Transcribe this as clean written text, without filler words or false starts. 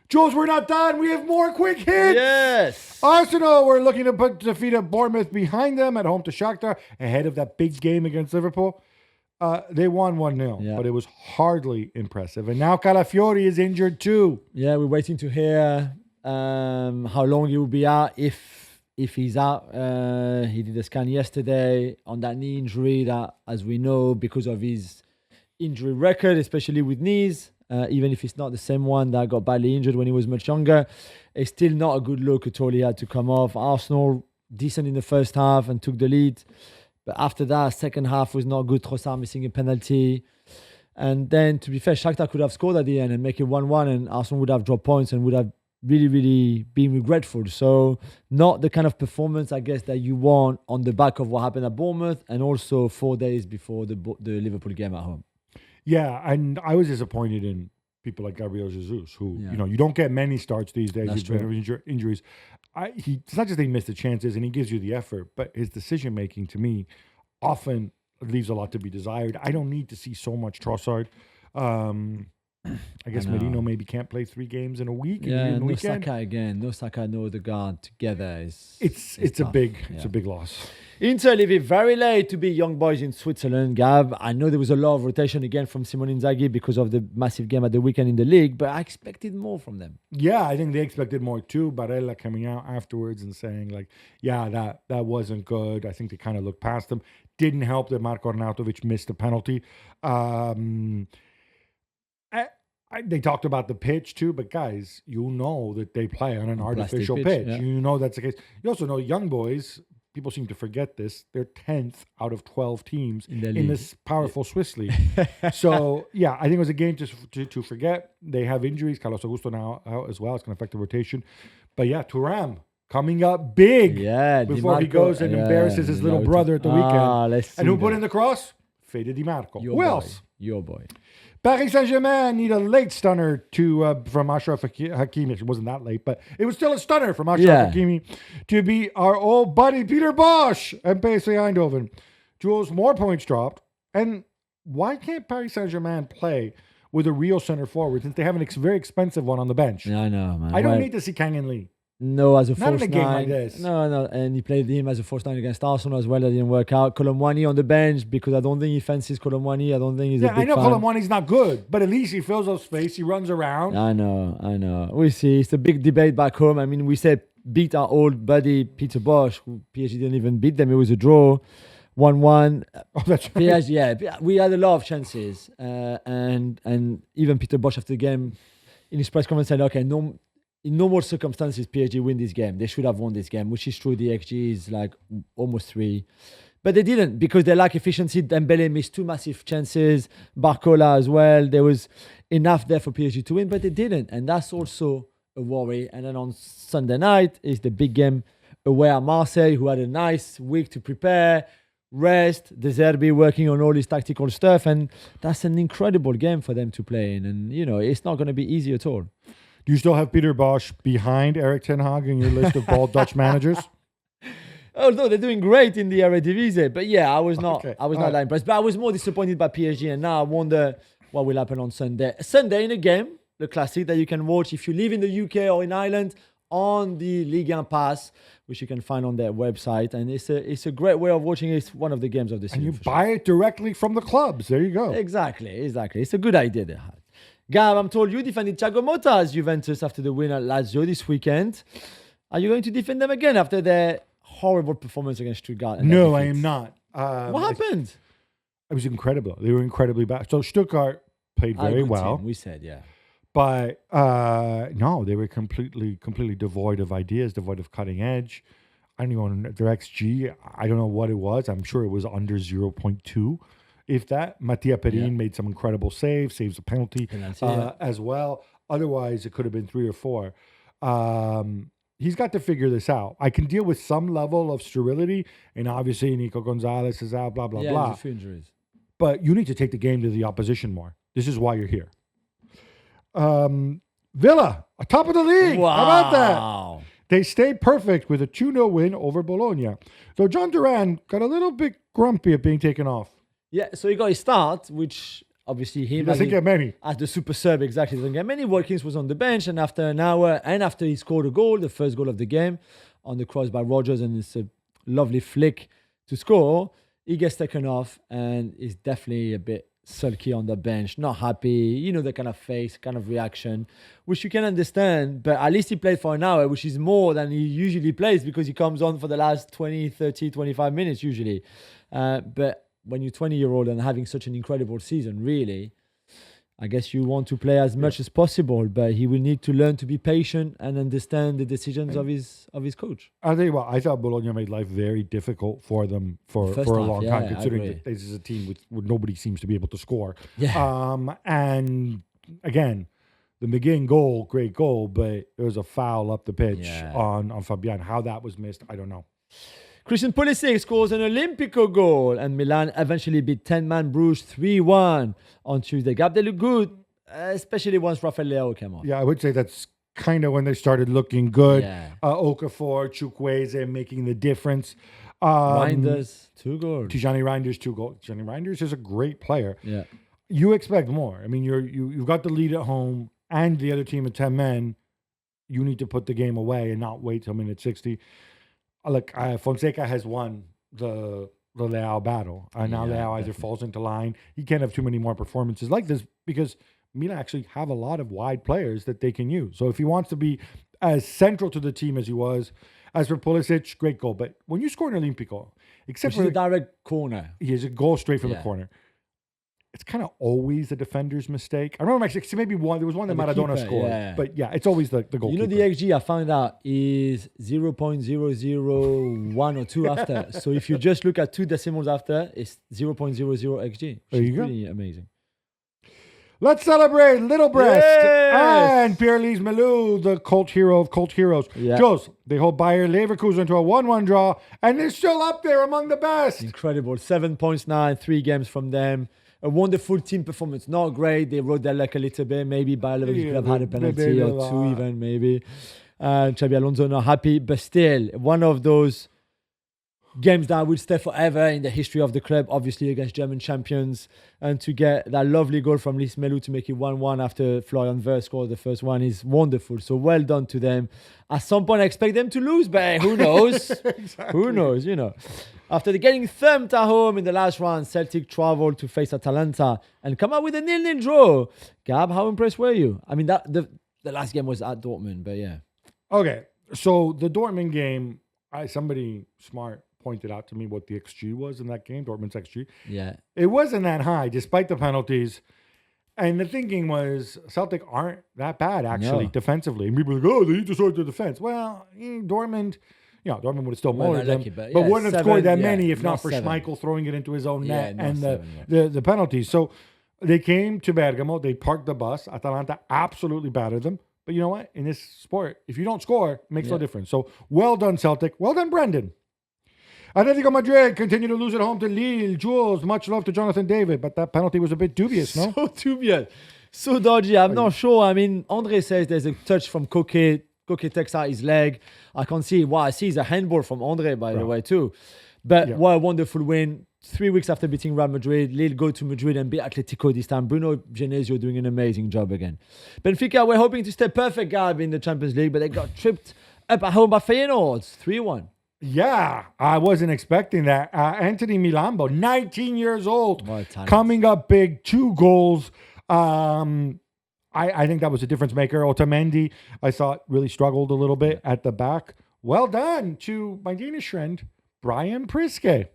Jules, we're not done. We have more quick hits. Yes. Arsenal were looking to defeat Bournemouth behind them at home to Shakhtar ahead of that big game against Liverpool. They won 1-0, but it was hardly impressive. And now Calafiori is injured too. Yeah, we're waiting to hear how long he will be out, if he's out. He did a scan yesterday on that knee injury that, as we know, because of his injury record, especially with knees, even if it's not the same one that got badly injured when he was much younger, it's still not a good look at all. He had to come off. Arsenal, decent in the first half and took the lead. But after that, second half was not good. Trossard missing a penalty. And then, to be fair, Shakhtar could have scored at the end and make it 1-1, and Arsenal would have dropped points and would have really, really been regretful. So not the kind of performance, I guess, that you want on the back of what happened at Bournemouth and also 4 days before the Liverpool game at home. Yeah, and I was disappointed in people like Gabriel Jesus, who, you don't get many starts these days. He's been injuries. It's not just that he missed the chances and he gives you the effort, but his decision-making, to me, often leaves a lot to be desired. I don't need to see so much Trossard. I guess Merino maybe can't play 3 games in a week. Yeah, no Saka again. No Saka, no Odegaard together. It's a big loss. Inter leave it very late to be young boys in Switzerland, Gab. I know there was a lot of rotation again from Simone Inzaghi because of the massive game at the weekend in the league, but I expected more from them. Yeah, I think they expected more too. Barella coming out afterwards and saying that wasn't good. I think they kind of looked past them. Didn't help that Marko Arnautovic missed a penalty. They talked about the pitch too, but guys, you know that they play on an artificial pitch. Yeah. You know that's the case. You also know young boys, people seem to forget this, they're 10th out of 12 teams in this powerful Swiss league. So, I think it was a game to forget. They have injuries. Carlos Augusto now out as well. It's going to affect the rotation. But Thuram coming up big before he goes and embarrasses his little brother at the weekend. And who put in the cross? Fede Di Marco. Who else? Your boy. Paris Saint-Germain need a late stunner from Achraf Hakimi. It wasn't that late, but it was still a stunner from Achraf Hakimi to beat our old buddy Peter Bosch and PSV Eindhoven. Jules, more points dropped. And why can't Paris Saint-Germain play with a real center forward since they have a very expensive one on the bench? Yeah, I know, man. I don't need to see Kang In Lee. No, as a Not false in a game nine. like this. No, and he played him as a false nine against Arsenal as well. That didn't work out. Colomwani on the bench because I don't think he fancies Colomwani. I don't think he's a big fan. I know Colomwani's not good, but at least he fills up space. He runs around. I know. We see. It's a big debate back home. I mean, we said beat our old buddy Peter Bosch, who PSG didn't even beat them. It was a draw. 1-1. Oh, that's right. PSG, we had a lot of chances. And even Peter Bosch after the game in his press conference said, okay, no, in normal circumstances, PSG win this game. They should have won this game, which is true. The XG is like almost 3. But they didn't because they lack efficiency. Dembele missed 2 massive chances. Barcola as well. There was enough there for PSG to win, but they didn't. And that's also a worry. And then on Sunday night is the big game away at Marseille, who had a nice week to prepare, rest, De Zerbi working on all his tactical stuff. And that's an incredible game for them to play in. And, it's not going to be easy at all. Do you still have Peter Bosch behind Erik ten Hag in your list of bald Dutch managers? Although they're doing great in the Eredivisie, but I was not that impressed. But I was more disappointed by PSG, and now I wonder what will happen on Sunday. Sunday in a game, the classic that you can watch if you live in the UK or in Ireland on the Ligue 1 Pass, which you can find on their website, and it's a great way of watching. It's one of the games of the season. And you buy it directly from the clubs. There you go. Exactly. It's a good idea they had. Gab, I'm told you defended Thiago Motta's Juventus after the win at Lazio this weekend. Are you going to defend them again after their horrible performance against Stuttgart? No, I am not. What happened? It was incredible. They were incredibly bad. So Stuttgart played very well. Team, we said, But no, they were completely devoid of ideas, devoid of cutting edge. I don't even know their XG. I don't know what it was. I'm sure it was under 0.2. If that, Mattia Perin made some incredible saves a penalty as well. Otherwise, it could have been 3 or 4. He's got to figure this out. I can deal with some level of sterility, and obviously Nico Gonzalez is out, blah, blah, blah. A few injuries. But you need to take the game to the opposition more. This is why you're here. Villa, atop of the league. Wow. How about that? They stayed perfect with a 2-0 win over Bologna. Though John Duran got a little bit grumpy at being taken off. Yeah, so he got his start, which obviously He him doesn't get many. as the super sub, exactly, doesn't get many. Watkins was on the bench, and after an hour, and after he scored a goal, the first goal of the game, on the cross by Rodgers, and it's a lovely flick to score, he gets taken off and is definitely a bit sulky on the bench, not happy, you know, the kind of face, kind of reaction, which you can understand, but at least he played for an hour, which is more than he usually plays because he comes on for the last 20, 30, 25 minutes usually. But when you're 20-year-old and having such an incredible season, really, I guess you want to play as much as possible, but he will need to learn to be patient and understand the decisions of his coach. I'll tell you what, I thought Bologna made life very difficult for them for a long time, considering that this is a team where nobody seems to be able to score. Yeah. And again, the McGinn goal, great goal, but there was a foul up the pitch on Fabian. How that was missed, I don't know. Christian Pulisic scores an Olympico goal, and Milan eventually beat 10-man Bruges 3-1 on Tuesday. Gab, they look good, especially once Rafael Leao came off. Yeah, I would say that's kind of when they started looking good. Yeah. Okafor, Chukwueze making the difference. Reinders, 2 goals. Tijani Reinders, 2 goals. Tijani Reinders is a great player. Yeah. You expect more. I mean, you've got the lead at home and the other team at 10 men. You need to put the game away and not wait till minute 60. Look, Fonseca has won the Leao battle. Now Leao either falls into line. He can't have too many more performances like this because Milan actually have a lot of wide players that they can use. So if he wants to be as central to the team as he was, as for Pulisic, great goal. But when you score an Olympico, except for a direct corner, he has a goal straight from the corner. It's kind of always the defender's mistake. I remember actually maybe there was one that Maradona scored. But yeah, it's always the goalkeeper. You know, the XG I found out is 0.001 or 2 after. So if you just look at 2 decimals after, it's 0.00 XG. There you go. Pretty amazing. Let's celebrate Little Breast and Pierre-Lise Melou, the cult hero of cult heroes. Yeah. Jos, they hold Bayer Leverkusen to a 1-1 draw, and they're still up there among the best. Incredible. 7 points now, 3 games from them. A wonderful team performance. Not great. They rode their luck a little bit. Maybe Bayer Leverkusen could have had a penalty or 2 even, maybe. Xabi Alonso not happy. But still, one of those games that will stay forever in the history of the club, obviously against German champions. And to get that lovely goal from Lise Melou to make it 1-1 after Florian Wirtz scored the first one is wonderful. So well done to them. At some point, I expect them to lose, but who knows? Exactly. Who knows, you know. After getting thumped at home in the last round, Celtic traveled to face Atalanta and come out with a 0-0 draw. Gab, how impressed were you? I mean, the last game was at Dortmund, but yeah. Okay, so the Dortmund game, somebody smart pointed out to me what the XG was in that game, Dortmund's XG. Yeah. It wasn't that high, despite the penalties. And the thinking was Celtic aren't that bad, actually, defensively. And people were like, oh, they need to sort their defense. Well, Dortmund... Yeah, Dortmund would have still more than them, but wouldn't have scored that many if not for Schmeichel throwing it into his own net and the penalties. So they came to Bergamo, they parked the bus. Atalanta absolutely battered them. But you know what? In this sport, if you don't score, it makes no difference. So well done, Celtic. Well done, Brendan. Atletico Madrid continue to lose at home to Lille. Jules, much love to Jonathan David, but that penalty was a bit dubious, no? So dubious. So dodgy. I'm not sure. I mean, Andre says there's a touch from Koke. Koke takes out his leg. I can't see what I see is a handball from Andre, by the way, too. But what a wonderful win. 3 weeks after beating Real Madrid, Lille go to Madrid and beat Atletico this time. Bruno Genesio doing an amazing job again. Benfica were hoping to stay perfect, Gab, in the Champions League, but they got tripped up at home by Feyenoord. 3-1. Yeah, I wasn't expecting that. Anthony Milambo, 19 years old, coming up big, 2 goals. I think that was a difference maker. Otamendi, I thought, really struggled a little bit at the back. Well done to my Danish friend, Brian Priske.